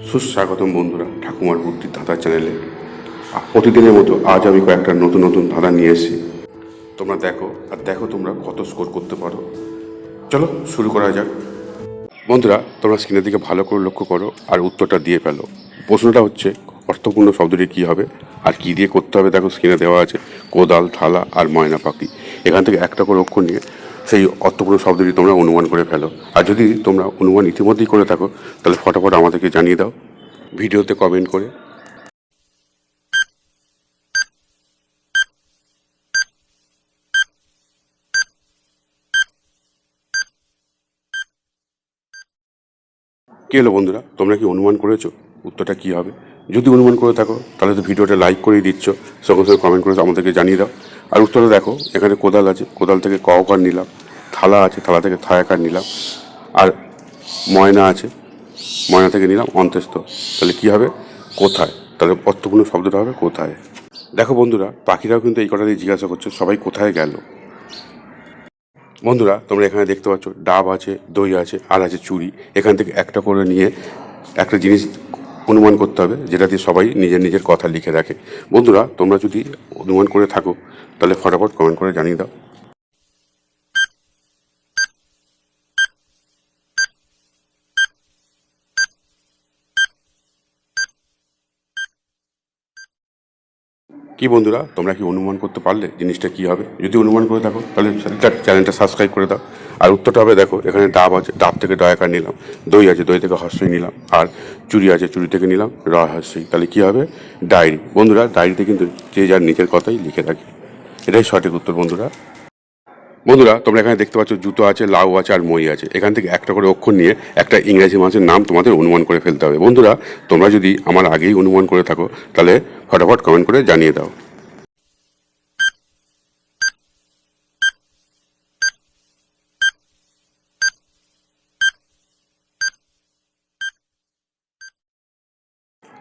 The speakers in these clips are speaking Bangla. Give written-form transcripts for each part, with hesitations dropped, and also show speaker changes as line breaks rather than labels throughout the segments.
সুস্বাগতম বন্ধুরা ঠাকুমার বুদ্ধির ধাঁধা চ্যানেলে। প্রতিদিনের মতো আজ আমি কয়েকটা নতুন নতুন ধাঁধা নিয়ে এসেছি। তোমরা দেখো আর দেখো তোমরা কত স্কোর করতে পারো। চলো শুরু করা যাক। বন্ধুরা তোমরা স্ক্রিনের দিকে ভালো করে লক্ষ্য করো আর উত্তরটা দিয়ে ফেলো। প্রশ্নটা হচ্ছে অর্থপূর্ণ শব্দটি কী হবে আর কী দিয়ে করতে হবে। দেখো স্ক্রিনে দেওয়া আছে কোদাল, থালা আর ময়না পাখি। এখান থেকে একটা করে অক্ষর নিয়ে সেই অর্থপূর্ণ শব্দটি তোমরা অনুমান করে ফেলো। আর যদি তোমরা অনুমান ইতিমধ্যেই করে থাকো তাহলে ফটাফট আমাদেরকে জানিয়ে দাও ভিডিওতে কমেন্ট করে। কী হলো বন্ধুরা, তোমরা কি অনুমান করেছো উত্তরটা কী হবে? যদি অনুমান করে থাকো তাহলে তো ভিডিওটা লাইক করেই দিচ্ছ, সঙ্গে সঙ্গে কমেন্ট করে আমাদেরকে জানিয়ে দাও। আর উত্তরটা দেখো, এখানে কোদাল আছে, কোদাল থেকে ক কার নিলাম। থালা আছে, থালা থেকে থায়াকার নিলাম। আর ময়না আছে, ময়না থেকে নিলাম অন্ত্যেষ্ঠ। তাহলে কী হবে? কোথায়? তাহলে অর্থপূর্ণ শব্দটা হবে কোথায়। দেখো বন্ধুরা, পাখিরাও কিন্তু এই কটা দিয়ে জিজ্ঞাসা করছে সবাই কোথায় গেল। বন্ধুরা তোমরা এখানে দেখতে পাচ্ছ ডাব আছে, দই আছে আর আছে চুড়ি। এখান থেকে একটা করে নিয়ে একটা জিনিস অনুমান করতে হবে, যেটা দিয়ে সবাই নিজের নিজের কথা লিখে রাখে। বন্ধুরা তোমরা যদি অনুমান করে থাকো তাহলে ফটাফট কমেন্ট করে জানিয়ে দাও। কি বন্ধুরা, তোমরা কি অনুমান করতে পারলে জিনিসটা কি হবে? যদি অনুমান করে থাকো তাহলে চ্যানেলটা সাবস্ক্রাইব করে দাও। আর উত্তরটা হবে দেখো, এখানে ডাব আছে, ডাব থেকে ডয়াকার নিলাম। দই আছে, দই থেকে হর্ষই নিলাম। আর চুড়ি আছে, চুড়ি থেকে নিলাম র হর্ষই। তাহলে কী হবে? ডায়েরি। বন্ধুরা ডায়েরিতে কিন্তু যে যার নিজের কথাই লিখে রাখে। এটাই সঠিক উত্তর বন্ধুরা। বন্ধুরা তোমরা এখানে দেখতে পাচ্ছ জুতো আছে, লাউ আছে আর মই আছে। এখান থেকে একটা করে অক্ষর নিয়ে একটা ইংরেজি মাসের নাম তোমাদের অনুমান করে ফেলতে হবে। বন্ধুরা তোমরা যদি আমার আগেই অনুমান করে থাকো তাহলে ফটাফট কমেন্ট করে জানিয়ে দাও।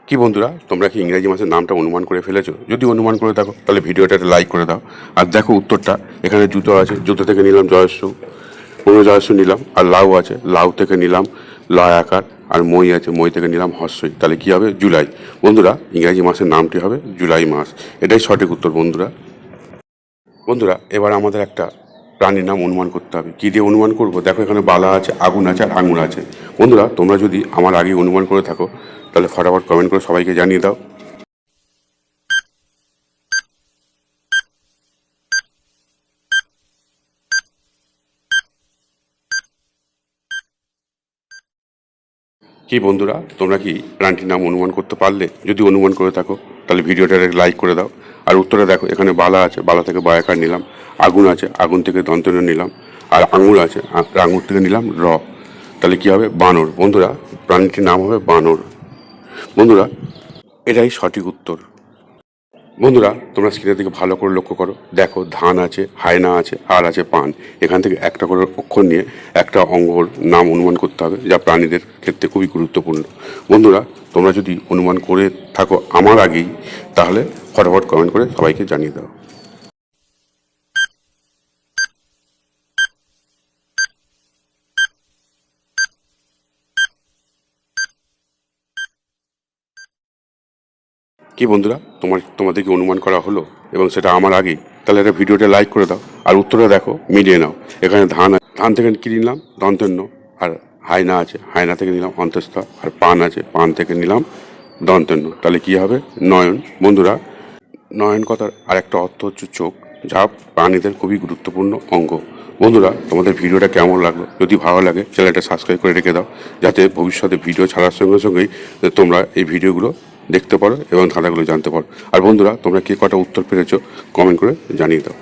কি বন্ধুরা, তোমরা কি ইংরেজি মাসের নামটা অনুমান করে ফেলেছো? যদি অনুমান করে থাকো তাহলে ভিডিওটা লাইক করে দাও। আর দেখো উত্তরটা, এখানে জুতো আছে, জুতো থেকে নিলাম জয়স্ব, জয়স্ব নিলাম। আর লাউ আছে, লাউ থেকে নিলাম লয় আকার। আর মই আছে, মই থেকে নিলাম হর্ষই। তাহলে কী হবে? জুলাই। বন্ধুরা ইংরাজি মাসের নামটি হবে জুলাই মাস। এটাই সঠিক উত্তর বন্ধুরা। বন্ধুরা এবার আমাদের একটা প্রাণীর নাম অনুমান করতে হবে। কী দিয়ে অনুমান করব? দেখো এখানে বালা আছে, আগুন আছে আর আঙুর আছে। বন্ধুরা তোমরা যদি আমার আগে অনুমান করে থাকো তাহলে ফটাফট কমেন্ট করে সবাইকে জানিয়ে দাও। কি বন্ধুরা, তোমরা কি প্রাণীটির নাম অনুমান করতে পারলে? যদি অনুমান করে থাকো তাহলে ভিডিওটা লাইক করে দাও। আর উত্তরে দেখো, এখানে বালা আছে, বালা থেকে বয়াকার নিলাম। আগুন আছে, আগুন থেকে দন্তন্য নিলাম। আর আঙুর আছে, আঙুর থেকে নিলাম র। তাহলে কী হবে? বানর। বন্ধুরা প্রাণীটির নাম হবে বানর। বন্ধুরা এটাই সঠিক উত্তর। বন্ধুরা তোমরা স্ক্রিনের দিকে ভালো করে লক্ষ্য করো। দেখো ধান আছে, হায়না আছে আর আছে পান। এখান থেকে একটা করে অক্ষর নিয়ে একটা অঙ্গর নাম অনুমান করতে হবে, যা প্রাণীদের ক্ষেত্রে খুবই গুরুত্বপূর্ণ। বন্ধুরা তোমরা যদি অনুমান করে থাকো আমার আগেই তাহলে ফটাফট কমেন্ট করে সবাইকে জানিয়ে দাও। কি বন্ধুরা, তোমাদের কি অনুমান করা হলো এবং সেটা আমার আগেই? তাহলে একটা ভিডিওটা লাইক করে দাও। আর উত্তরটা দেখো, মিলিয়ে নাও। এখানে ধান থেকে কি নিলাম? দন্তন্য। আর হায়না আছে, হায়না থেকে নিলাম অন্তস্থ। আর পান আছে, পান থেকে নিলাম দন্তন্য। তাহলে কি হবে? নয়ন। বন্ধুরা নয়ন কথার আরেকটা অর্থ হচ্ছে চোখ, যা প্রাণীদের খুবই গুরুত্বপূর্ণ অঙ্গ। বন্ধুরা তোমাদের ভিডিওটা কেমন লাগলো? যদি ভালো লাগে চ্যানেলটা সাবস্ক্রাইব করে রেখে দাও, যাতে ভবিষ্যতে ভিডিও ছাড়ার সঙ্গে সঙ্গেই তোমরা এই ভিডিওগুলো দেখতে পারো এবং ধাঁধাগুলো জানতে পারো। আর বন্ধুরা তোমরা কে কটা উত্তর পেরেছো কমেন্ট করে জানিয়ে দাও।